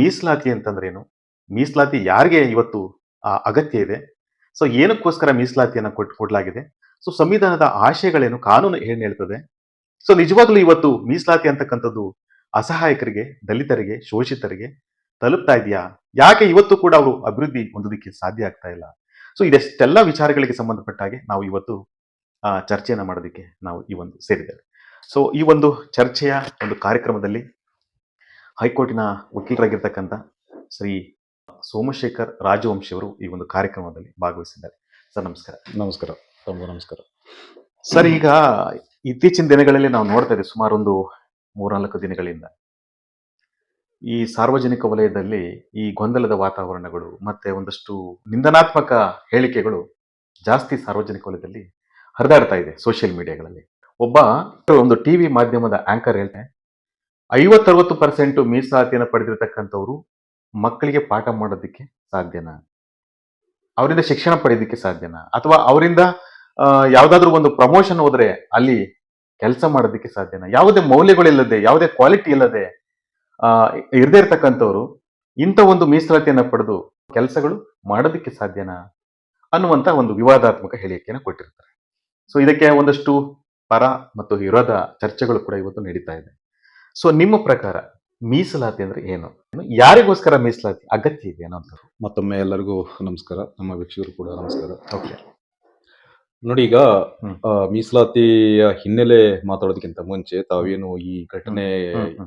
ಮೀಸಲಾತಿ ಅಂತಂದ್ರೇನು? ಮೀಸಲಾತಿ ಯಾರಿಗೆ ಇವತ್ತು ಅಗತ್ಯ ಇದೆ? ಸೊ ಏನಕ್ಕೋಸ್ಕರ ಮೀಸಲಾತಿಯನ್ನ ಕೊಡ್ಲಾಗಿದೆ? ಸೊ ಸಂವಿಧಾನದ ಆಶಯಗಳೇನು? ಕಾನೂನು ಏನ್ ಹೇಳ್ತದೆ? ಸೊ ನಿಜವಾಗ್ಲೂ ಇವತ್ತು ಮೀಸಲಾತಿ ಅಂತಕ್ಕಂಥದ್ದು ಅಸಹಾಯಕರಿಗೆ, ದಲಿತರಿಗೆ, ಶೋಷಿತರಿಗೆ ತಲುಪ್ತಾ ಇದೆಯಾ? ಯಾಕೆ ಇವತ್ತು ಕೂಡ ಅವರು ಅಭಿವೃದ್ಧಿ ಹೊಂದೋದಕ್ಕೆ ಸಾಧ್ಯ ಆಗ್ತಾ ಇಲ್ಲ? ಸೊ ಇದೆಷ್ಟೆಲ್ಲ ವಿಚಾರಗಳಿಗೆ ಸಂಬಂಧಪಟ್ಟ ಹಾಗೆ ನಾವು ಇವತ್ತು ಚರ್ಚೆಯನ್ನ ಮಾಡೋದಕ್ಕೆ ನಾವು ಈ ಒಂದು ಸೇರಿದ್ದೇವೆ. ಸೊ ಈ ಒಂದು ಚರ್ಚೆಯ ಒಂದು ಕಾರ್ಯಕ್ರಮದಲ್ಲಿ ಹೈಕೋರ್ಟಿನ ವಕೀಲರಾಗಿರ್ತಕ್ಕಂಥ ಶ್ರೀ ಸೋಮಶೇಖರ್ ರಾಜವಂಶಿ ಅವರು ಈ ಒಂದು ಕಾರ್ಯಕ್ರಮದಲ್ಲಿ ಭಾಗವಹಿಸಿದ್ದಾರೆ. ಸರ್ ನಮಸ್ಕಾರ. ನಮಸ್ಕಾರ. ತಮಗೂ ನಮಸ್ಕಾರ. ಸರ್, ಈಗ ಇತ್ತೀಚಿನ ದಿನಗಳಲ್ಲಿ ನಾವು ನೋಡ್ತಾ ಇದ್ದೀವಿ, ಸುಮಾರು ಒಂದು 3-4 ದಿನಗಳಿಂದ ಈ ಸಾರ್ವಜನಿಕ ವಲಯದಲ್ಲಿ ಈ ಗೊಂದಲದ ವಾತಾವರಣಗಳು ಮತ್ತೆ ಒಂದಷ್ಟು ನಿಂದನಾತ್ಮಕ ಹೇಳಿಕೆಗಳು ಜಾಸ್ತಿ ಸಾರ್ವಜನಿಕ ವಲಯದಲ್ಲಿ ಹರಿದಾಡ್ತಾ ಇದೆ ಸೋಷಿಯಲ್ ಮೀಡಿಯಾಗಳಲ್ಲಿ. ಒಂದು ಟಿವಿ ಮಾಧ್ಯಮದ ಆಂಕರ್ ಹೇಳ್ತಾರೆ, 50-60% ಮೀಸಲಾತಿಯನ್ನು ಪಡೆದಿರತಕ್ಕಂಥವ್ರು ಮಕ್ಕಳಿಗೆ ಪಾಠ ಮಾಡೋದಕ್ಕೆ ಸಾಧ್ಯನಾ? ಅವರಿಂದ ಶಿಕ್ಷಣ ಪಡೆಯೋದಕ್ಕೆ ಸಾಧ್ಯನಾ? ಅಥವಾ ಅವರಿಂದ ಯಾವ್ದಾದ್ರು ಒಂದು ಪ್ರಮೋಷನ್ ಹೋದ್ರೆ ಅಲ್ಲಿ ಕೆಲಸ ಮಾಡೋದಕ್ಕೆ ಸಾಧ್ಯನಾ? ಯಾವುದೇ ಮೌಲ್ಯಗಳಿಲ್ಲದೆ, ಯಾವುದೇ ಕ್ವಾಲಿಟಿ ಇಲ್ಲದೆ ಇರದೇ ಇರ್ತಕ್ಕಂಥವ್ರು ಇಂಥ ಒಂದು ಮೀಸಲಾತಿಯನ್ನ ಪಡೆದು ಕೆಲಸಗಳು ಮಾಡೋದಕ್ಕೆ ಸಾಧ್ಯನಾ ಅನ್ನುವಂತ ಒಂದು ವಿವಾದಾತ್ಮಕ ಹೇಳಿಕೆಯನ್ನು ಕೊಟ್ಟಿರ್ತಾರೆ. ಸೊ ಇದಕ್ಕೆ ಒಂದಷ್ಟು ಪರ ಮತ್ತು ವಿರೋಧ ಚರ್ಚೆಗಳು ಕೂಡ ಇವತ್ತು ನಡೀತಾ ಇದೆ. ಸೊ ನಿಮ್ಮ ಪ್ರಕಾರ ಮೀಸಲಾತಿ ಅಂದ್ರೆ ಏನು? ಯಾರಿಗೋಸ್ಕರ ಮೀಸಲಾತಿ ಅಗತ್ಯ ಇದೆ ಅನ್ನೋದು? ಮತ್ತೊಮ್ಮೆ ಎಲ್ಲರಿಗೂ ನಮಸ್ಕಾರ. ನಮ್ಮ ವೀಕ್ಷಕರು ಕೂಡ ನಮಸ್ಕಾರ. ಓಕೆ, ನೋಡಿ, ಈಗ ಮೀಸಲಾತಿಯ ಹಿನ್ನೆಲೆ ಮಾತಾಡೋದಕ್ಕಿಂತ ಮುಂಚೆ ತಾವೇನು ಈ ಘಟನೆ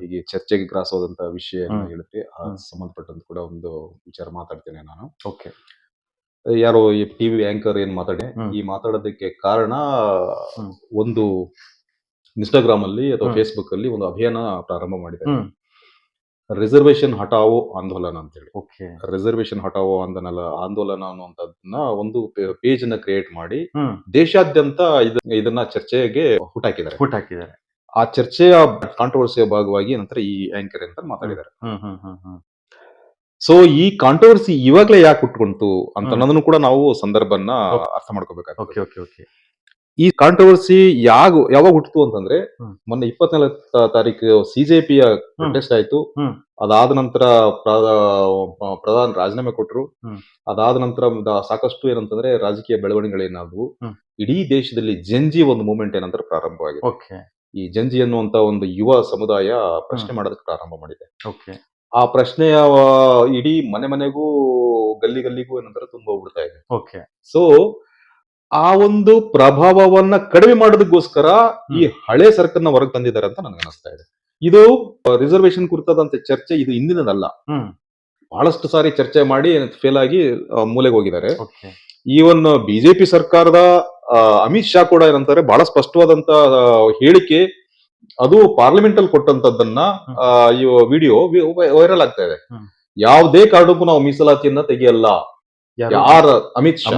ಈಗ ಚರ್ಚೆಗೆ ಗ್ರಾಸವಾದಂತ ವಿಷಯ ಹೇಳಿದ್ರೆ ಸಂಬಂಧಪಟ್ಟಂತ ಕೂಡ ಒಂದು ವಿಚಾರ ಮಾತಾಡ್ತೇನೆ ನಾನು. ಓಕೆ. ಯಾರೋ ಈ ಟಿವಿ ಆಂಕರ್ ಏನ್ ಮಾತಾಡಿ ಈ ಮಾತಾಡೋದಕ್ಕೆ ಕಾರಣ ಒಂದು ಇನ್ಸ್ಟಾಗ್ರಾಮ್ ಅಲ್ಲಿ ಅಥವಾ ಫೇಸ್ಬುಕ್ ಅಲ್ಲಿ ಒಂದು ಅಭಿಯಾನ ಪ್ರಾರಂಭ ಮಾಡಿದ್ದಾರೆ, ರಿಸರ್ವೇಶನ್ ಹಟಾವೋ ಆಂದೋಲನ ಅಂತ ಹೇಳಿ. ರಿಸರ್ವೇಶನ್ ಹಟಾವೋ ಆಂದೋಲನ ಅನ್ನುವಂಥದ್ದನ್ನ ಒಂದು ಪೇಜ್ ಅನ್ನ ಕ್ರಿಯೇಟ್ ಮಾಡಿ ದೇಶಾದ್ಯಂತ ಇದನ್ನ ಚರ್ಚೆಗೆ ಹುಟ್ಟಾಕಿದ್ದಾರೆ. ಆ ಚರ್ಚೆಯ ಕಾಂಟ್ರವರ್ಸಿಯ ಭಾಗವಾಗಿ ನಂತರ ಈ ಆಂಕರ್ ಅಂತ ಮಾತಾಡಿದ್ದಾರೆ. ಸೊ ಈ ಕಾಂಟ್ರವರ್ಸಿ ಇವಾಗ್ಲೇ ಯಾಕೆ ಹುಟ್ಕೊಂತು ಅಂತ ಅನ್ನೋದನ್ನು ಕೂಡ ನಾವು ಸಂದರ್ಭನ ಅರ್ಥ ಮಾಡ್ಕೋಬೇಕಾಗುತ್ತೆ. ಈ ಕಾಂಟ್ರವರ್ಸಿ ಯಾವಾಗ ಹುಟ್ಟಿತು ಅಂತಂದ್ರೆ, ಮೊನ್ನೆ 24 ತಾರೀಕು ಸಿಜೆಪಿಯ ಪ್ರೊಟೆಸ್ಟ್ ಆಯ್ತು. ಅದಾದ ನಂತರ ಪ್ರಧಾನಿ ರಾಜೀನಾಮೆ ಕೊಟ್ಟರು. ಅದಾದ ನಂತರ ಸಾಕಷ್ಟು ಏನಂತಂದ್ರೆ ರಾಜಕೀಯ ಬೆಳವಣಿಗೆಗಳೇನಾದವು. ಇಡೀ ದೇಶದಲ್ಲಿ ಜಂಜಿ ಒಂದು ಮೂವ್ಮೆಂಟ್ ಏನಂದ್ರೆ ಪ್ರಾರಂಭವಾಗಿದೆ. ಈ ಜಂಜಿ ಅನ್ನುವಂತ ಒಂದು ಯುವ ಸಮುದಾಯ ಪ್ರಶ್ನೆ ಮಾಡೋದಕ್ಕೆ ಪ್ರಾರಂಭ ಮಾಡಿದೆ. ಆ ಪ್ರಶ್ನೆಯ ಇಡೀ ಮನೆಗೂ ಗಲ್ಲಿಗೂ ಏನಂದ್ರೆ ತುಂಬ ಬಿಡ್ತಾ ಇದೆ. ಸೊ ಆ ಒಂದು ಪ್ರಭಾವವನ್ನ ಕಡಿಮೆ ಮಾಡೋದಕ್ಕೋಸ್ಕರ ಈ ಹಳೆ ಸರ್ಕಾರನ ಹೊರಗೆ ತಂದಿದ್ದಾರೆ ಅಂತ ನನಗೆ ಅನಿಸ್ತಾ ಇದೆ. ಇದು ರಿಸರ್ವೇಶನ್ ಕುರಿತಾದಂತ ಚರ್ಚೆ ಇದು ಇಂದಿನದಲ್ಲ. ಬಹಳಷ್ಟು ಸಾರಿ ಚರ್ಚೆ ಮಾಡಿ ಫೇಲ್ ಆಗಿ ಮೂಲೆಗೆ ಹೋಗಿದ್ದಾರೆ. ಈವನ್ ಬಿಜೆಪಿ ಸರ್ಕಾರದ ಅಮಿತ್ ಶಾ ಕೂಡ ಏನಂತಾರೆ, ಬಹಳ ಸ್ಪಷ್ಟವಾದಂತ ಹೇಳಿಕೆ, ಅದು ಪಾರ್ಲಿಮೆಂಟ್ ಅಲ್ಲಿ ಕೊಟ್ಟಂತದ್ದನ್ನ ಈ ವಿಡಿಯೋ ವೈರಲ್ ಆಗ್ತಾ ಇದೆ. ಯಾವುದೇ ಕಾರಣಕ್ಕೂ ನಾವು ಮೀಸಲಾತಿಯನ್ನ ತೆಗೆಯಲ್ಲ. ಅಮಿತ್ ಶಾ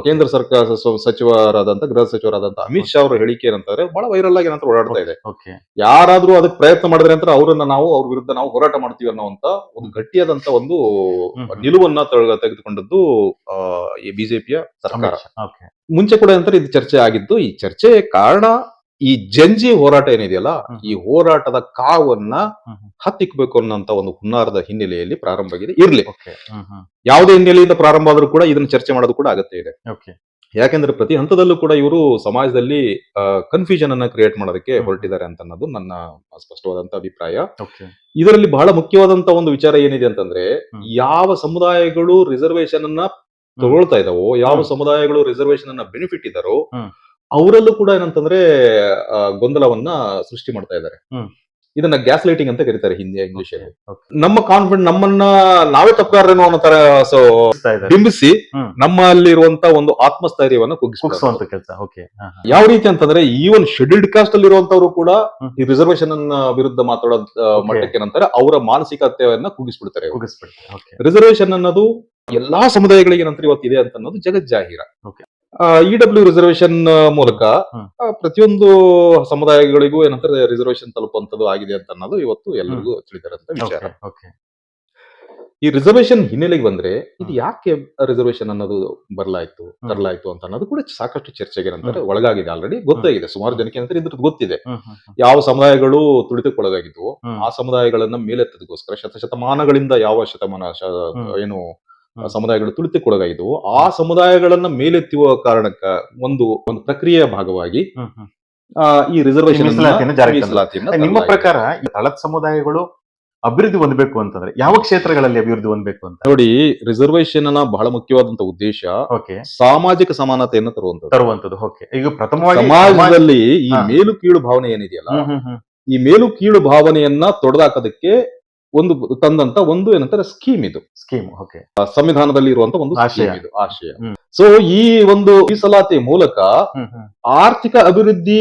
ಕೇಂದ್ರ ಸರ್ಕಾರ ಸಚಿವರಾದಂತ ಗೃಹ ಸಚಿವರಾದಂತ ಅಮಿತ್ ಶಾ ಅವರ ಹೇಳಿಕೆ ಏನಂತಾರೆ ಬಹಳ ವೈರಲ್ ಆಗಿ ಏನಂತ ಓಡಾಡ್ತಾ ಇದೆ. ಯಾರಾದ್ರೂ ಅದಕ್ಕೆ ಪ್ರಯತ್ನ ಮಾಡಿದ್ರೆ ಅಂತ ಅವ್ರ ವಿರುದ್ಧ ನಾವು ಹೋರಾಟ ಮಾಡ್ತೀವಿ ಅನ್ನೋಂತ ಒಂದು ಗಟ್ಟಿಯಾದಂತ ಒಂದು ನಿಲುವನ್ನ ತೆಗೆದುಕೊಂಡದ್ದು ಈ ಬಿಜೆಪಿಯ ಸರ್ಕಾರ. ಮುಂಚೆ ಕೂಡ ಏನಂತಾರೆ ಇದು ಚರ್ಚೆ ಆಗಿದ್ದು. ಈ ಚರ್ಚೆ ಕಾರಣ ಈ ಜಂಜಿ ಹೋರಾಟ ಏನಿದೆಯಲ್ಲ, ಈ ಹೋರಾಟದ ಕಾವನ್ನ ಹತ್ತಿಕ್ಬೇಕು ಅನ್ನೋಂತ ಒಂದು ಹುನ್ನಾರದ ಹಿನ್ನೆಲೆಯಲ್ಲಿ ಪ್ರಾರಂಭ ಆಗಿದೆ. ಇರ್ಲಿ, ಯಾವುದೇ ಹಿನ್ನೆಲೆಯಿಂದ ಪ್ರಾರಂಭ ಆದ್ರೂ ಕೂಡ ಇದನ್ನ ಚರ್ಚೆ ಮಾಡೋದು ಕೂಡ ಅಗತ್ಯ ಇದೆ. ಯಾಕೆಂದ್ರೆ ಪ್ರತಿ ಹಂತದಲ್ಲೂ ಕೂಡ ಇವರು ಸಮಾಜದಲ್ಲಿ ಕನ್ಫ್ಯೂಷನ್ ಅನ್ನ ಕ್ರಿಯೇಟ್ ಮಾಡೋದಕ್ಕೆ ಹೊರಟಿದ್ದಾರೆ ಅಂತ ಅನ್ನೋದು ನನ್ನ ಸ್ಪಷ್ಟವಾದಂತ ಅಭಿಪ್ರಾಯ. ಇದರಲ್ಲಿ ಬಹಳ ಮುಖ್ಯವಾದಂತ ಒಂದು ವಿಚಾರ ಏನಿದೆ ಅಂತಂದ್ರೆ, ಯಾವ ಸಮುದಾಯಗಳು ರಿಸರ್ವೇಶನ್ ಅನ್ನ ತಗೊಳ್ತಾ ಇದಾವೋ, ಯಾವ ಸಮುದಾಯಗಳು ರಿಸರ್ವೇಶನ್ ಅನ್ನ ಬೆನಿಫಿಟ್ ಇದ್ದಾರೋ ಅವರಲ್ಲೂ ಕೂಡ ಏನಂತಂದ್ರೆ ಗೊಂದಲವನ್ನ ಸೃಷ್ಟಿ ಮಾಡ್ತಾ ಇದ್ದಾರೆ. ಇದನ್ನ ಗ್ಯಾಸ್ ಲೈಟಿಂಗ್ ಅಂತ ಕರೀತಾರೆ ಹಿಂದಿ ಇಂಗ್ಲಿಷ್ ಅಲ್ಲಿ. ನಮ್ಮ ಕಾನ್ಫಿಡೆಂಟ್, ನಮ್ಮನ್ನ ನಾವೇ ತಪ್ಪುಗಾರರೇನೋ ಅನ್ನೋ ತರ ಬಿಂಬಿಸಿ ನಮ್ಮಲ್ಲಿರುವಂತ ಒಂದು ಆತ್ಮಸ್ಥೈರ್ಯವನ್ನ ಕುಗ್ಗಿಸುವಂತ ಕೆಲಸ. ಯಾವ ರೀತಿ ಅಂತಂದ್ರೆ, ಈವನ್ ಶೆಡ್ಯೂಲ್ಡ್ ಕಾಸ್ಟ್ ಅಲ್ಲಿ ಇರುವಂತವ್ರು ಕೂಡ ಈ ರಿಸರ್ವೇಶನ್ ಅನ್ನ ವಿರುದ್ಧ ಮಾತಾಡೋ ಮಟ್ಟಕ್ಕೆ ಏನಂತಾರೆ ಅವರ ಮಾನಸಿಕತೆಯನ್ನ ಕುಗ್ಗಿಸ್ಬಿಡ್ತಾರೆ. ರಿಸರ್ವೇಶನ್ ಅನ್ನೋದು ಎಲ್ಲಾ ಸಮುದಾಯಗಳಿಗೆ ನಂತರ ಇವತ್ತಿದೆ ಅಂತ ಅನ್ನೋದು ಜಗಜ್ಜಾಹೀರ. ಇಡಬ್ಲ್ಯೂ ರಿಸರ್ವೇಶನ್ ಮೂಲಕ ಪ್ರತಿಯೊಂದು ಸಮುದಾಯಗಳಿಗೂ ಏನಂತಾರೆ ರಿಸರ್ವೇಶನ್ ತಲುಪುವಂತದ್ದು ಆಗಿದೆ ಅಂತ ಅನ್ನೋದು ಇವತ್ತು ಎಲ್ಲರಿಗೂ ತಿಳಿದಿರಂತ ವಿಚಾರ. ಈ ರಿಸರ್ವೇಶನ್ ಹಿನ್ನೆಲೆಗೆ ಬಂದ್ರೆ ಇದು ಯಾಕೆ ರಿಸರ್ವೇಶನ್ ಅನ್ನೋದು ತರಲಾಯ್ತು ಅಂತ ಅನ್ನೋದು ಕೂಡ ಸಾಕಷ್ಟು ಚರ್ಚೆಗೆ ನಂತರ ಒಳಗಾಗಿದೆ. ಆಲ್ರೆಡಿ ಗೊತ್ತಾಗಿದೆ, ಸುಮಾರು ಜನಕ್ಕೆ ನಂತರ ಇದ್ರದ್ದು ಗೊತ್ತಿದೆ. ಯಾವ ಸಮುದಾಯಗಳು ತುಳಿತಕ್ಕೊಳಗಾಗಿದ್ವು ಆ ಸಮುದಾಯಗಳನ್ನ ಮೇಲೆತ್ತದಕ್ಕೋಸ್ಕರ ಶತಮಾನಗಳಿಂದ ಯಾವ ಏನು ಸಮುದಾಯಗಳು ತುಳಿತಕ್ಕೊಳಗಾಗಿದ್ವು ಆ ಸಮುದಾಯಗಳನ್ನ ಮೇಲೆತ್ತುವ ಕಾರಣಕ್ಕ ಒಂದು ಪ್ರಕ್ರಿಯೆಯ ಭಾಗವಾಗಿ ಈ ರಿಸರ್ವೇಶನ್ ಮೀಸಲಾತಿಯನ್ನ ನಿಮ್ಮ ಪ್ರಕಾರ ಈ ತಳದ ಸಮುದಾಯಗಳು ಅಭಿವೃದ್ಧಿ ಹೊಂದಬೇಕು ಅಂತಂದ್ರೆ ಯಾವ ಕ್ಷೇತ್ರಗಳಲ್ಲಿ ಅಭಿವೃದ್ಧಿ ಹೊಂದಬೇಕು ಅಂತ? ನೋಡಿ, ರಿಸರ್ವೇಶನ್ ಬಹಳ ಮುಖ್ಯವಾದಂತ ಉದ್ದೇಶ ಸಾಮಾಜಿಕ ಸಮಾನತೆಯನ್ನು ತರುವಂತದ್ದು. ಈಗ ಪ್ರಥಮವಾಗಿ ಸಮಾಜದಲ್ಲಿ ಈ ಮೇಲು ಕೀಳು ಭಾವನೆ ಏನಿದೆಯಲ್ಲ, ಈ ಮೇಲು ಕೀಳು ಭಾವನೆಯನ್ನ ತೊಡೆದಾಕೋದಕ್ಕೆ ತಂದಂತ ಏನಂತಾರೆ ಸ್ಕೀಮ್ ಸಂವಿಧಾನದಲ್ಲಿ ಇರುವಂತ ಒಂದು ಆಶಯ. ಸೊ ಈ ಒಂದು ಮೀಸಲಾತಿ ಮೂಲಕ ಆರ್ಥಿಕ ಅಭಿವೃದ್ಧಿ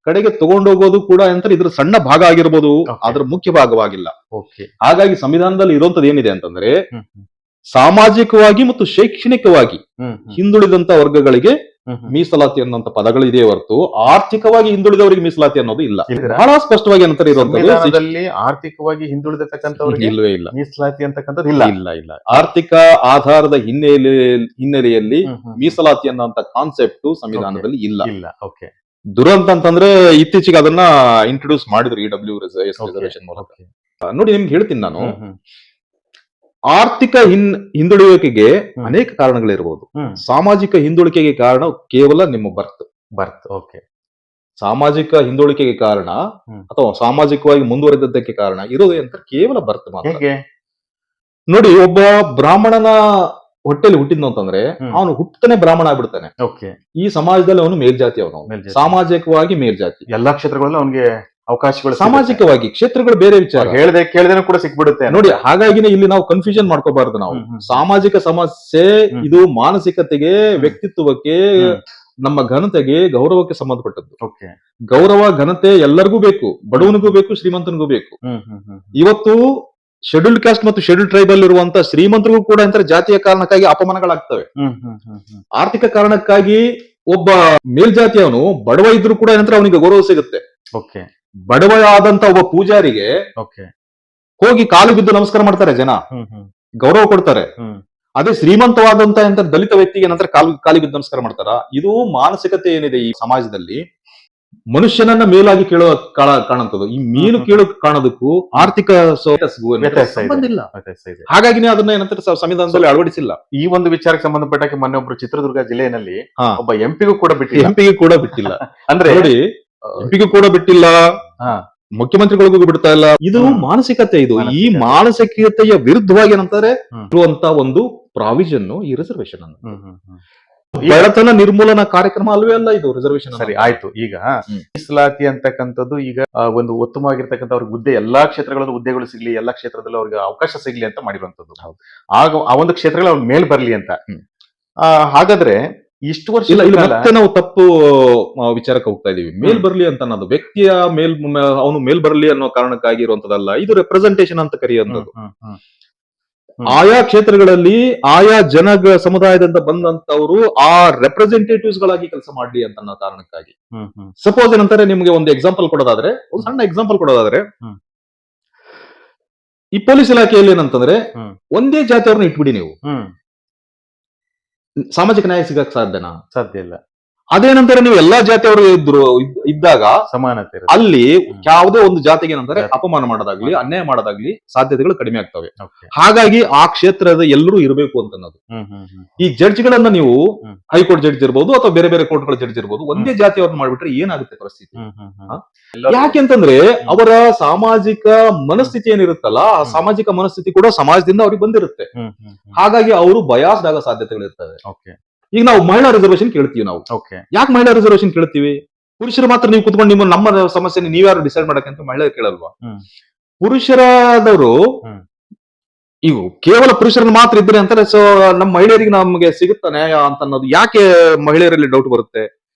ಕಡೆಗೆ ತಗೊಂಡೋಗೋದು ಕೂಡ ಅಂತಾರೆ ಇದ್ರ ಸಣ್ಣ ಭಾಗ ಆಗಿರ್ಬೋದು, ಅದ್ರ ಮುಖ್ಯ ಭಾಗವಾಗಿಲ್ಲ. ಹಾಗಾಗಿ ಸಂವಿಧಾನದಲ್ಲಿ ಇರುವಂತದ್ದು ಏನಿದೆ ಅಂತಂದ್ರೆ ಸಾಮಾಜಿಕವಾಗಿ ಮತ್ತು ಶೈಕ್ಷಣಿಕವಾಗಿ ಹಿಂದುಳಿದಂತ ವರ್ಗಗಳಿಗೆ ಮೀಸಲಾತಿ ಅನ್ನುವಂತ ಪದಗಳು ಇದೆ ಹೊರತು ಆರ್ಥಿಕವಾಗಿ ಹಿಂದುಳಿದವರಿಗೆ ಮೀಸಲಾತಿ ಅನ್ನೋದು ಇಲ್ಲ. ಬಹಳ ಸ್ಪಷ್ಟವಾಗಿ ಏನಂತಾರೆ ಇರುವಂತದ್ದು ಆರ್ಥಿಕವಾಗಿ ಹಿಂದುಳಿದತಕ್ಕಂಥವ್ರಿಗೆ ಇಲ್ಲವೇ ಇಲ್ಲ ಮೀಸಲಾತಿ ಅಂತಕ್ಕಂಥದ್ದು ಇಲ್ಲ. ಆರ್ಥಿಕ ಆಧಾರದ ಹಿನ್ನೆಲೆಯಲ್ಲಿ ಮೀಸಲಾತಿ ಅನ್ನುವಂತ ಕಾನ್ಸೆಪ್ಟ್ ಸಂವಿಧಾನದಲ್ಲಿ ಇಲ್ಲ. ದುರಂತ ಅಂತಂದ್ರೆ ಇತ್ತೀಚೆಗೆ ಅದನ್ನ ಇಂಟ್ರೊಡ್ಯೂಸ್ ಮಾಡಿದ್ರು EWS ರಿಸರ್ವೇಶನ್ ಮೂಲಕ. ನೋಡಿ, ನಿಮ್ಗೆ ಹೇಳ್ತೀನಿ ನಾನು, ಆರ್ಥಿಕ ಹಿಂದುಳಿಯುವಿಕೆಗೆ ಅನೇಕ ಕಾರಣಗಳಿರಬಹುದು. ಸಾಮಾಜಿಕ ಹಿಂದುಳಿಕೆಗೆ ಕಾರಣ ಕೇವಲ ನಿಮ್ಮ ಬರ್ತ್. ಸಾಮಾಜಿಕ ಹಿಂದುಳಿಕೆಗೆ ಕಾರಣ ಅಥವಾ ಸಾಮಾಜಿಕವಾಗಿ ಮುಂದುವರೆದದ್ದಕ್ಕೆ ಕಾರಣ ಇರೋದು ಅಂತ ಕೇವಲ ಬರ್ತ್ ಮಾತ್ರ. ನೋಡಿ, ಒಬ್ಬ ಬ್ರಾಹ್ಮಣನ ಹೊಟ್ಟೆಲಿ ಹುಟ್ಟಿದ್ನು ಅಂತಂದ್ರೆ ಅವನು ಹುಟ್ಟತಾನೆ ಬ್ರಾಹ್ಮಣ ಆಗ್ಬಿಡ್ತಾನೆ. ಈ ಸಮಾಜದಲ್ಲಿ ಅವನು ಮೇಲ್ಜಾತಿ, ಸಾಮಾಜಿಕವಾಗಿ ಮೇಲ್ಜಾತಿ. ಎಲ್ಲಾ ಕ್ಷೇತ್ರಗಳಲ್ಲಿ ಅವನಿಗೆ ಅವಕಾಶಗಳು, ಸಾಮಾಜಿಕವಾಗಿ ಕ್ಷೇತ್ರಗಳು ಬೇರೆ ವಿಚಾರ, ಕೇಳದೇನೆ ಕೂಡ ಸಿಕ್ಬಿಡುತ್ತೆ. ನೋಡಿ, ಹಾಗಾಗಿನೇ ಇಲ್ಲಿ ನಾವು ಕನ್ಫ್ಯೂಷನ್ ಮಾಡ್ಕೋಬಾರ್ದು. ನಾವು ಸಾಮಾಜಿಕ ಸಮಸ್ಯೆ ಇದು ಮಾನಸಿಕತೆಗೆ, ವ್ಯಕ್ತಿತ್ವಕ್ಕೆ, ನಮ್ಮ ಘನತೆಗೆ, ಗೌರವಕ್ಕೆ ಸಂಬಂಧಪಟ್ಟದ್ದು. ಗೌರವ ಘನತೆ ಎಲ್ಲರಿಗೂ ಬೇಕು, ಬಡವನಿಗೂ ಬೇಕು, ಶ್ರೀಮಂತನಿಗೂ ಬೇಕು. ಇವತ್ತು ಶೆಡ್ಯೂಲ್ಡ್ ಕಾಸ್ಟ್ ಮತ್ತು ಶೆಡ್ಯೂಲ್ಡ್ ಟ್ರೈಬಲ್ ಇರುವಂತ ಶ್ರೀಮಂತರಿಗೂ ಕೂಡ ಅಂತಾರೆ ಜಾತಿಯ ಕಾರಣಕ್ಕಾಗಿ ಅಪಮಾನಗಳಾಗ್ತವೆ. ಆರ್ಥಿಕ ಕಾರಣಕ್ಕಾಗಿ ಒಬ್ಬ ಮೇಲ್ಜಾತಿಯವನು ಬಡವ ಇದ್ರೂ ಕೂಡ ಏನಂದ್ರೆ ಅವನಿಗೆ ಗೌರವ ಸಿಗುತ್ತೆ. ಬಡವ ಆದಂತ ಒಬ್ಬ ಪೂಜಾರಿಗೆ ಹೋಗಿ ಕಾಲು ಬಿದ್ದು ನಮಸ್ಕಾರ ಮಾಡ್ತಾರೆ ಜನ, ಗೌರವ ಕೊಡ್ತಾರೆ. ಅದೇ ಶ್ರೀಮಂತವಾದಂತ ದಲಿತ ವ್ಯಕ್ತಿಗೆ ನಂತರ ಕಾಲಿ ಬಿದ್ದು ನಮಸ್ಕಾರ ಮಾಡ್ತಾರ. ಇದು ಮಾನಸಿಕತೆ ಏನಿದೆ ಈ ಸಮಾಜದಲ್ಲಿ, ಮನುಷ್ಯನನ್ನ ಮೇಲಾಗಿ ಕೇಳೋ ಕಾಣುವಂಥದ್ದು. ಈ ಮೀನು ಕೇಳು ಕಾಣೋದಕ್ಕೂ ಆರ್ಥಿಕ ಸಂಬಂಧ ಇಲ್ಲ. ಹಾಗಾಗಿನೇ ಅದನ್ನ ಏನಂತಾರೆ ಸಂವಿಧಾನದಲ್ಲಿ ಅಳವಡಿಸಿಲ್ಲ. ಈ ಒಂದು ವಿಚಾರಕ್ಕೆ ಸಂಬಂಧಪಟ್ಟ ಮೊನ್ನೆ ಒಬ್ರು ಚಿತ್ರದುರ್ಗ ಜಿಲ್ಲೆಯಲ್ಲಿ ಒಬ್ಬ ಎಂಪಿಗೂ ಕೂಡ ಬಿಟ್ಟಿಲ್ಲ. ಅಂದ್ರೆ ನೋಡಿ, ಎಂಪಿಗೂ ಕೂಡ ಬಿಟ್ಟಿಲ್ಲ, ಮುಖ್ಯಮಂತ್ರಿಗಳಿಗೂ ಬಿಡ್ತಾ ಇಲ್ಲ. ಇದು ಮಾನಸಿಕತೆ. ಈ ಮಾನಸಿಕತೆಯ ವಿರುದ್ಧವಾಗಿ ಏನಂತಾರೆ ಇರುವಂತ ಒಂದು ಪ್ರಾವಿಷನ್ ಈ ರಿಸರ್ವೇಶನ್ ಅನ್ನು. ಬಡತನ ನಿರ್ಮೂಲನಾ ಕಾರ್ಯಕ್ರಮ ಅಲ್ವೇ ಅಲ್ಲ ಇದು ರಿಸರ್ವೇಶನ್. ಸರಿ, ಆಯ್ತು. ಈಗ ಮೀಸಲಾತಿ ಅಂತಕ್ಕಂಥದ್ದು ಈಗ ಒಂದು ಉತ್ತಮವಾಗಿರ್ತಕ್ಕಂಥ ಅವ್ರಿಗೆ ಹುದ್ದೆ, ಎಲ್ಲಾ ಕ್ಷೇತ್ರಗಳಲ್ಲೂ ಹುದ್ದೆಗಳು ಸಿಗ್ಲಿ, ಎಲ್ಲಾ ಕ್ಷೇತ್ರದಲ್ಲೂ ಅವ್ರಿಗೆ ಅವಕಾಶ ಸಿಗ್ಲಿ ಅಂತ ಮಾಡಿರುವಂತದ್ದು. ಆಗ ಆ ಒಂದು ಕ್ಷೇತ್ರಗಳು ಅವ್ರ ಮೇಲ್ ಬರ್ಲಿ ಅಂತ. ಹಾಗಾದ್ರೆ ಇಷ್ಟು ವರ್ಷ ಮತ್ತೆ ನಾವು ತಪ್ಪು ವಿಚಾರಕ್ಕೆ ಹೋಗ್ತಾ ಇದೀವಿ. ಮೇಲ್ ಬರ್ಲಿ ಅಂತ ಅನ್ನೋದು ವ್ಯಕ್ತಿಯ ಅವನು ಮೇಲ್ ಬರ್ಲಿ ಅನ್ನೋ ಕಾರಣಕ್ಕಾಗಿ ಇರುವಂತದಲ್ಲ. ಇದು ರೆಪ್ರೆಸೆಂಟೇಷನ್ ಅಂತ ಕರೆಯುವಂಥದ್ದು. ಆಯಾ ಕ್ಷೇತ್ರಗಳಲ್ಲಿ ಆಯಾ ಸಮುದಾಯದಿಂದ ಬಂದಂತವರು ಆ ರೆಪ್ರೆಸೆಂಟೇಟಿವ್ಸ್ ಗಳಾಗಿ ಕೆಲಸ ಮಾಡ್ಲಿ ಅಂತ ಅನ್ನೋ ಕಾರಣಕ್ಕಾಗಿ. ಸಪೋಸ್ ಏನಂತಾರೆ, ನಿಮ್ಗೆ ಒಂದು ಎಕ್ಸಾಂಪಲ್ ಕೊಡೋದಾದ್ರೆ, ಒಂದು ಸಣ್ಣ ಎಕ್ಸಾಂಪಲ್ ಕೊಡೋದಾದ್ರೆ, ಈ ಪೊಲೀಸ್ ಇಲಾಖೆಯಲ್ಲಿ ಏನಂತಂದ್ರೆ ಒಂದೇ ಜಾತಿಯವ್ರನ್ನ ಇಟ್ಬಿಡಿ, ನೀವು ಸಾಮಾಜಿಕ ನ್ಯಾಯ ಸಿಗಕ್ ಸಾಧ್ಯ ಇಲ್ಲ. ಅದೇನಂತಾರೆ, ನೀವು ಎಲ್ಲಾ ಜಾತಿಯವರು ಇದ್ದಾಗ ಸಮಾನತೆ, ಅಲ್ಲಿ ಯಾವುದೇ ಒಂದು ಜಾತಿಗೆ ಏನಂತಾರೆ ಅಪಮಾನ ಮಾಡೋದಾಗ್ಲಿ, ಅನ್ಯಾಯ ಮಾಡೋದಾಗ್ಲಿ ಸಾಧ್ಯತೆಗಳು ಕಡಿಮೆ ಆಗ್ತವೆ. ಹಾಗಾಗಿ ಆ ಕ್ಷೇತ್ರದ ಎಲ್ಲರೂ ಇರಬೇಕು ಅಂತ ಅನ್ನೋದು. ಈ ಜಡ್ಜ್ಗಳನ್ನ ನೀವು ಹೈಕೋರ್ಟ್ ಜಡ್ಜ್ ಇರ್ಬೋದು ಅಥವಾ ಬೇರೆ ಬೇರೆ ಕೋರ್ಟ್ಗಳ ಜಡ್ಜ್ ಇರ್ಬೋದು, ಒಂದೇ ಜಾತಿಯವ್ರನ್ನ ಮಾಡ್ಬಿಟ್ರೆ ಏನಾಗುತ್ತೆ ಪರಿಸ್ಥಿತಿ? ಯಾಕೆಂತಂದ್ರೆ ಅವರ ಸಾಮಾಜಿಕ ಮನಸ್ಥಿತಿ ಏನಿರುತ್ತಲ್ಲ, ಆ ಸಾಮಾಜಿಕ ಮನಸ್ಥಿತಿ ಕೂಡ ಸಮಾಜದಿಂದ ಅವ್ರಿಗೆ ಬಂದಿರುತ್ತೆ. ಹಾಗಾಗಿ ಅವರು ಬಯಾಸ್ಡ್ ಆಗೋ ಸಾಧ್ಯತೆಗಳಿರ್ತವೆ. ಈಗ ನಾವು ಮಹಿಳಾ ರಿಸರ್ವೇಶನ್ ಕೇಳ್ತೀವಿ. ನಾವು ಯಾಕೆ ಮಹಿಳಾ ರಿಸರ್ವೇಶನ್ ಕೇಳ್ತೀವಿ? ಪುರುಷರು ಮಾತ್ರ ನೀವು ಕುತ್ಕೊಂಡು ನಮ್ಮ ಸಮಸ್ಯೆ ನೀವ್ಯಾರು ಡಿಸೈಡ್ ಮಾಡಕ್ಕಂತ ಮಹಿಳೆಯರು ಕೇಳಲ್ವಾ? ಪುರುಷರಾದವರು ಇವು ಕೇವಲ ಪುರುಷರನ್ನ ಮಾತ್ರ ಇದ್ರೆ ಅಂತಾರೆ. ಸೊ ನಮ್ಮ ಮಹಿಳೆಯರಿಗೆ ನಮಗೆ ಸಿಗುತ್ತಾ ನ್ಯಾಯ ಅಂತ ಅನ್ನೋದು ಯಾಕೆ ಮಹಿಳೆಯರಲ್ಲಿ ಡೌಟ್ ಬರುತ್ತೆ?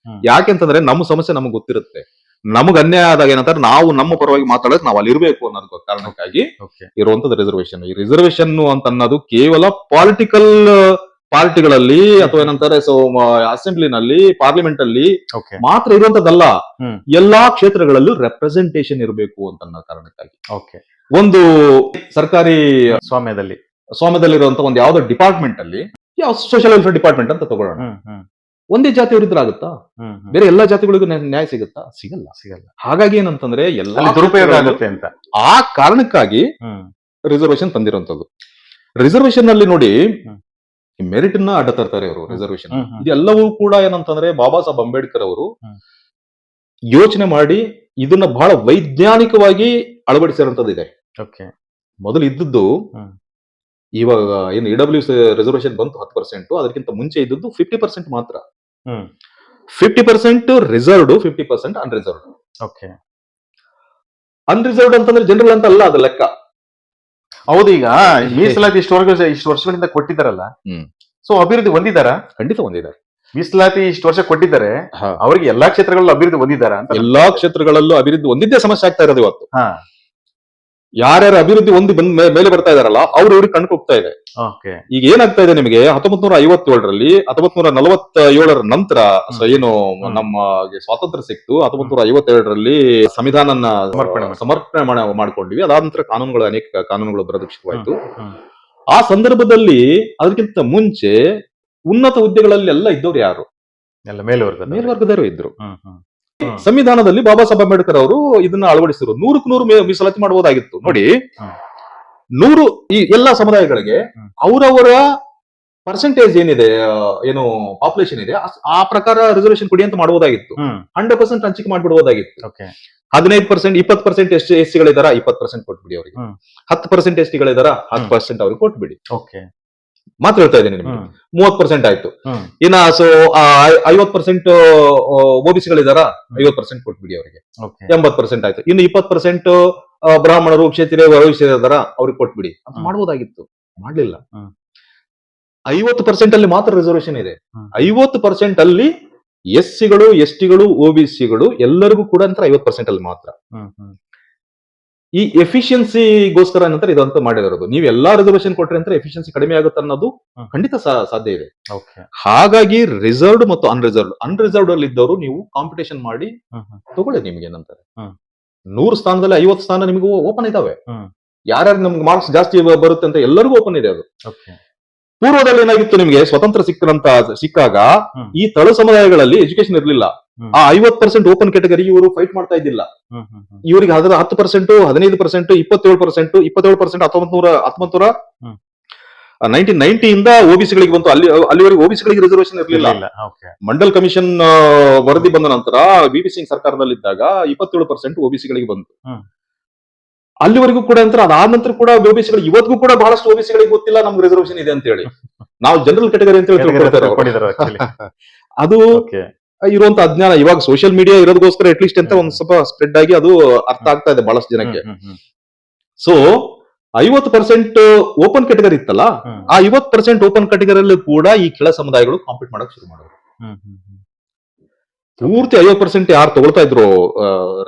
ಯಾಕೆಂತಂದ್ರೆ ನಮ್ಮ ಸಮಸ್ಯೆ ನಮಗೆ ಗೊತ್ತಿರುತ್ತೆ. ನಮಗ್ ಅನ್ಯಾಯ ಆದಾಗ ಏನಂತಾರೆ, ನಾವು ನಮ್ಮ ಪರವಾಗಿ ಮಾತಾಡೋಕೆ ನಾವು ಅಲ್ಲಿ ಇರಬೇಕು ಅನ್ನೋದು ಕಾರಣಕ್ಕಾಗಿ ಇರುವಂತದ್ದು ರಿಸರ್ವೇಶನ್. ಈ ರಿಸರ್ವೇಶನ್ ಅಂತ ಅನ್ನೋದು ಕೇವಲ ಪಾಲಿಟಿಕಲ್ ಪಾರ್ಟಿಗಳಲ್ಲಿ ಅಥವಾ ಏನಂತಾರೆ ಅಸೆಂಬ್ಲಿನಲ್ಲಿ, ಪಾರ್ಲಿಮೆಂಟ್ ಅಲ್ಲಿ ಮಾತ್ರ ಇರುವಂತದ್ದಲ್ಲ, ಎಲ್ಲಾ ಕ್ಷೇತ್ರಗಳಲ್ಲೂ ರೆಪ್ರೆಸೆಂಟೇಷನ್ ಇರಬೇಕು ಅಂತ ಅನ್ನೋ ಕಾರಣಕ್ಕಾಗಿ. ಒಂದು ಸರ್ಕಾರಿ ಸ್ವಾಮ್ಯದಲ್ಲಿ ಸ್ವಾಮ್ಯದಲ್ಲಿರುವಂತ ಒಂದು ಯಾವ್ದೋ ಡಿಪಾರ್ಟ್ಮೆಂಟ್ ಅಲ್ಲಿ ಯಾವ ಸೋಷಿಯಲ್ ವೆಲ್ಫೇರ್ ಡಿಪಾರ್ಟ್ಮೆಂಟ್ ಅಂತ ತಗೊಳ್ಳೋಣ. ಒಂದೇ ಜಾತಿಯವರಿದ್ರೆ ಆಗುತ್ತಾ? ಬೇರೆ ಎಲ್ಲಾ ಜಾತಿಗಳಿಗೂ ನ್ಯಾಯ ಸಿಗುತ್ತಾ? ಸಿಗಲ್ಲ. ಹಾಗಾಗಿ ಏನಂತಂದ್ರೆ ಎಲ್ಲ ದುರುಪಯೋಗ ಆಗುತ್ತೆ ಅಂತ ಆ ಕಾರಣಕ್ಕಾಗಿ ರಿಸರ್ವೇಶನ್ ತಂದಿರುವಂತದ್ದು. ರಿಸರ್ವೇಶನ್ ಅಲ್ಲಿ ನೋಡಿ ಮೆರಿಟ್ ನ ಅಡ್ಡ ತರ್ತಾರೆ ಅವರು. ರಿಸರ್ವೇಶನ್ ಇದೆಲ್ಲವೂ ಕೂಡ ಏನಂತಂದ್ರೆ ಬಾಬಾ ಸಾಹೇಬ್ ಅಂಬೇಡ್ಕರ್ ಅವರು ಯೋಚನೆ ಮಾಡಿ ಇದನ್ನ ಬಹಳ ವೈಜ್ಞಾನಿಕವಾಗಿ ಅಳವಡಿಸಿರುವಂತದ್ದು ಇದೆ. ಮೊದಲು ಇದ್ದದ್ದು ಇವಾಗ ಏನು ಇಡಬ್ಲ್ಯೂ ರಿಸರ್ವೇಶನ್ ಬಂತು 10%, ಅದಕ್ಕಿಂತ ಮುಂಚೆ ಇದ್ದದ್ದು 50% ಮಾತ್ರ. 50% ರಿಸರ್ವ್ಡ್, 50% ಅನ್ರಿಸರ್ವ್ಡ್. ಅನ್ರಿಸರ್ವ್ಡ್ ಅಂತಂದ್ರೆ ಜನರಲ್ ಅಂತ ಅಲ್ಲ, ಅದು ಲೆಕ್ಕ. ಹೌದು, ಈಗ ಮೀಸಲಾತಿ ಇಷ್ಟು ವರ್ಷಗಳಿಂದ ಕೊಟ್ಟಿದ್ದಾರಲ್ಲ, ಸೊ ಅಭಿವೃದ್ಧಿ ಹೊಂದಿದಾರ? ಖಂಡಿತ ಹೊಂದಿದ್ದಾರೆ. ಮೀಸಲಾತಿ ಇಷ್ಟು ವರ್ಷ ಕೊಟ್ಟಿದ್ದಾರೆ, ಅವರಿಗೆ ಎಲ್ಲಾ ಕ್ಷೇತ್ರಗಳಲ್ಲೂ ಅಭಿವೃದ್ಧಿ ಹೊಂದಿದಾರ ಅಂತ? ಎಲ್ಲಾ ಕ್ಷೇತ್ರಗಳಲ್ಲೂ ಅಭಿವೃದ್ಧಿ ಹೊಂದಿದ್ದೇ ಸಮಸ್ಯೆ ಆಗ್ತಾ ಇರೋದು ಇವತ್ತು. ಯಾರ್ಯಾರು ಅಭಿವೃದ್ಧಿ ಹೊಂದಿ ಮೇಲೆ ಬರ್ತಾ ಇದಾರಲ್ಲ ಅವ್ರು ಇವ್ರಿಗೆ ಕಣ್ ಹೋಗ್ತಾ ಇದೆ. ಈಗ ಏನಾಗ್ತಾ ಇದೆ ನಿಮಗೆ, 1957ರಲ್ಲಿ 1947ರ ನಂತರ ಏನು ನಮ್ಮ ಸ್ವಾತಂತ್ರ್ಯ ಸಿಕ್ತು, 1957ರಲ್ಲಿ ಸಂವಿಧಾನನ ಸಮರ್ಪಣೆ ಮಾಡ್ಕೊಂಡಿವಿ. ಅದಾದ ನಂತರ ಅನೇಕ ಕಾನೂನುಗಳು ಬರೋದಕ್ಕೆ ಶುರುವಾಯ್ತು. ಆ ಸಂದರ್ಭದಲ್ಲಿ ಅದಕ್ಕಿಂತ ಮುಂಚೆ ಉನ್ನತ ಹುದ್ದೆಗಳಲ್ಲಿ ಎಲ್ಲ ಇದ್ದವ್ರು ಯಾರು? ಎಲ್ಲ ಮೇಲ್ವರ್ಗದವರು ಇದ್ರು. ಸಂವಿಧಾನದಲ್ಲಿ ಬಾಬಾ ಸಾಹೇಬ್ ಅಂಬೇಡ್ಕರ್ ಅವರು ಇದನ್ನ ಅಳವಡಿಸಿದ್ರು. 100ಕ್ಕೆ 100 ಮೀಸಲಾತಿ ಮಾಡಬಹುದಾಗಿತ್ತು. ನೋಡಿ, 100 ಈ ಎಲ್ಲಾ ಸಮುದಾಯಗಳಿಗೆ ಅವರವರ ಪರ್ಸೆಂಟೇಜ್ ಏನಿದೆ, ಏನು ಪಾಪ್ಯುಲೇಷನ್ ಇದೆ, ಆ ಪ್ರಕಾರ ರಿಸರ್ವೇಶನ್ ಕೊಡಿ ಅಂತ ಮಾಡಬಹುದಾಗಿತ್ತು. 100% ಹಂಚಿಕೆ ಮಾಡ್ಬಿಡಬಹುದಾಗಿತ್ತು. 15%, 20% ಎಸ್ಸಿಗಳಿದಾರ, 20% ಕೊಟ್ಬಿಡಿ ಅವರಿಗೆ. 10% ಎಸ್ಟಿಗಳಿದಾರ, 10% ಅವ್ರಿಗೆ ಕೊಟ್ಬಿಡಿ. ಮಾತ್ರ ಹೇಳ್ತಾ ಇದ್ದೀನಿ ನಿಮ್ಗೆ. 30% ಆಯ್ತು. ಇನ್ನ 50% ಓಬಿಸಿಗಳಿದಾರ, 50% ಕೊಟ್ಬಿಡಿ ಅವರಿಗೆ. 80% ಆಯ್ತು. ಇನ್ನು 20% ಬ್ರಾಹ್ಮಣರು, ಕ್ಷೇತ್ರೀಯ ವೈಶ್ಯರಿದಾರ, ಅವ್ರಿಗೆ ಕೊಟ್ಬಿಡಿ ಅಂತ ಮಾಡ್ಬೋದಾಗಿತ್ತು. ಮಾಡ್ಲಿಲ್ಲ. 50% ಅಲ್ಲಿ ಮಾತ್ರ ರಿಸರ್ವೇಶನ್ ಇದೆ. 50% ಅಲ್ಲಿ ಎಸ್ಸಿಗಳು, ಎಸ್ಟಿಗಳು, ಓಬಿಸಿಗಳು ಎಲ್ಲರಿಗೂ ಕೂಡ ಅಂತ 50% ಅಲ್ಲಿ ಮಾತ್ರ. ಈ ಎಫಿಷಿಯನ್ಸಿಗೋಸ್ಕರ ಏನಂತಾರೆ ಇದಂತ ಮಾಡಿರೋದು. ನೀವು ಎಲ್ಲಾ ರಿಸರ್ವೇಶನ್ ಕೊಟ್ರೆ ಅಂತ ಎಫಿಷಿಯನ್ಸಿ ಕಡಿಮೆ ಆಗುತ್ತೆ ಅನ್ನೋದು ಖಂಡಿತ ಸಾಧ್ಯ ಇದೆ. ಹಾಗಾಗಿ ರಿಸರ್ವ್ಡ್ ಮತ್ತು ಅನ್ರಿಸರ್ವ್ಡ್ ಅಲ್ಲಿ ಇದ್ದವರು ನೀವು ಕಾಂಪಿಟೇಷನ್ ಮಾಡಿ ತಗೊಳ್ಳಿ. ನಿಮ್ಗೆ ಏನಂತಾರೆ 100 ಸ್ಥಾನದಲ್ಲಿ 50 ಸ್ಥಾನ ನಿಮಗೂ ಓಪನ್ ಇದಾವೆ. ಯಾರ್ಯಾರು ನಮ್ಗೆ ಮಾರ್ಕ್ಸ್ ಜಾಸ್ತಿ ಬರುತ್ತೆ ಅಂತ ಎಲ್ಲರಿಗೂ ಓಪನ್ ಇದೆ ಅದು. ಪೂರ್ವದಲ್ಲಿ ಏನಾಗಿತ್ತು, ನಿಮ್ಗೆ ಸ್ವತಂತ್ರ ಸಿಕ್ಕಾಗ ಈ ತಳ ಸಮುದಾಯಗಳಲ್ಲಿ ಎಜುಕೇಶನ್ ಇರಲಿಲ್ಲ. ಆ 50% ಓಪನ್ ಕ್ಯಾಟಗರಿ ಇವರು ಫೈಟ್ ಮಾಡ್ತಾ ಇದ್ದಿಲ್ಲ. ಇವರಿಗೆ 10%, 15%, 27%, 1990 ಇಂದ ಓಬಿಸಿಗಳಿಗೆ ಬಂತು. ಅಲ್ಲಿವರೆಗೆ ಓಬಿಸಿಗಳಿಗೆ ರಿಸರ್ವೇಶನ್ ಇರಲಿಲ್ಲ. ಮಂಡಲ್ ಕಮಿಷನ್ ವರದಿ ಬಂದ ನಂತರ ಬಿಪಿ ಸಿಂಗ್ ಸರ್ಕಾರದಲ್ಲಿದ್ದಾಗ 27% ಓಬಿಸಿಗಳಿಗೆ ಬಂತು. ಅಲ್ಲಿವರೆಗೂ ಕೂಡ ಅಂತ ಅದಾದ ನಂತರ ಕೂಡ ಓಬಿಸಿಗಳಿಗೆ ಇವತ್ತಿಗೂ ಕೂಡ ಬಹಳಷ್ಟು ಓಬಿಸಿಗಳಿಗೆ ಗೊತ್ತಿಲ್ಲ ನಮ್ಗೆ ರಿಸರ್ವೇಶನ್ ಇದೆ ಅಂತ ಹೇಳಿ. ನಾವು ಜನರಲ್ ಕ್ಯಾಟಗರಿ ಅಂತ ಹೇಳಿ ಅದು ಇರುವಂತ ಅಜ್ಞಾನ. ಇವಾಗ ಸೋಷಿಯಲ್ ಮೀಡಿಯಾ ಇರೋದಕ್ಕೋಸ್ಕರ ಅಟ್ಲೀಸ್ಟ್ ಅಂತ ಒಂದ್ ಸ್ವಲ್ಪ ಸ್ಪ್ರೆಡ್ ಆಗಿ ಅದು ಅರ್ಥ ಆಗ್ತಾ ಇದೆ ಬಹಳಷ್ಟು ಜನಕ್ಕೆ. ಸೊ 50% ಓಪನ್ ಕ್ಯಾಟಗರಿ ಇತ್ತಲ್ಲ, ಆ 50% ಓಪನ್ ಕ್ಯಾಟಗರಿಯಲ್ಲೂ ಕೂಡ ಈ ಕೆಳ ಸಮುದಾಯಗಳು ಕಾಂಪೀಟ್ ಮಾಡಕ್ ಶುರು ಮಾಡಿದ್ರು. ಪೂರ್ತಿ 50% ಯಾರು ತಗೊಳ್ತಾ ಇದ್ರು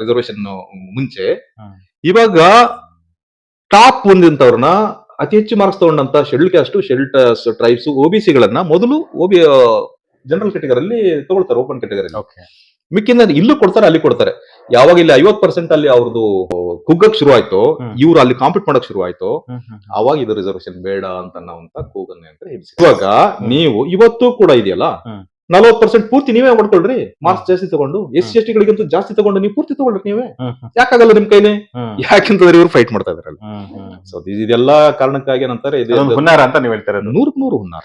ರಿಸರ್ವೇಶನ್ ಮುಂಚೆ, ಇವಾಗ ಟಾಪ್ ಒಂದಿಂತವ್ರನ್ನ ಅತಿ ಹೆಚ್ಚು ಮಾರ್ಕ್ಸ್ ತಗೊಂಡಂತ ಶೆಡ್ಯೂಲ್ ಕ್ಯಾಸ್ಟ್, ಶೆಡ್ಯೂಲ್ ಟ್ರೈಬ್ಸ್, ಓಬಿಸಿಗಳನ್ನ ಮೊದಲು ಜನರಲ್ ಕ್ಯಾಟಗರಿಯಲ್ಲಿ ತಗೊಳ್ತಾರೆ, ಓಪನ್ ಕ್ಯಾಟಗರಿ. ಮಿಕ್ಕಿಂದ ಇಲ್ಲೂ ಕೊಡ್ತಾರೆ, ಅಲ್ಲಿ ಕೊಡ್ತಾರೆ. ಯಾವಾಗ ಇಲ್ಲಿ 50% ಅಲ್ಲಿ ಅವ್ರದ್ದು ಕುಗ್ಗಕ್ ಶುರು ಆಯ್ತು, ಇವ್ರು ಅಲ್ಲಿ ಕಾಂಪೀಟ್ ಮಾಡಕ್ ಶುರು ಆಯ್ತು, ಅವಾಗ ಇದು ರಿಸರ್ವೇಶನ್ ಬೇಡ ಅಂತ ಕೂಗನ್ನೇ ಅಂತ ಹೇಳ್ಸಿ. ಇವಾಗ ನೀವು ಇವತ್ತು ಕೂಡ ಇದೆಯಲ್ಲ 40% ಪೂರ್ತಿ ನೀವೇ ಮಾಡ್ಕೊಳ್ರಿ, ಮಾರ್ಕ್ಸ್ ಜಾಸ್ತಿ ತಗೊಂಡು. SC/ST ಗಳಿಗಂತೂ ಜಾಸ್ತಿ ತಗೊಂಡು ನೀವು ಪೂರ್ತಿ ತಗೊಳ್ರಿ ನೀವೇ. ಯಾಕಾಗಲ್ಲ ನಿಮ್ ಕೈಲಿ? ಯಾಕೆಂತಂದ್ರೆ ಇವ್ರು ಫೈಟ್ ಮಾಡ್ತಾ ಇದಾರಲ್ಲ. ಸೊ ಇದೆಲ್ಲ ಕಾರಣಕ್ಕಾಗಿ ಏನಂತಾರೆ, ಇದು ಹುನ್ನಾರ ಅಂತ ನೀವು ಹೇಳ್ತಾರೆ. 100ಕ್ಕೆ 100 ಹುನ್ನಾರ.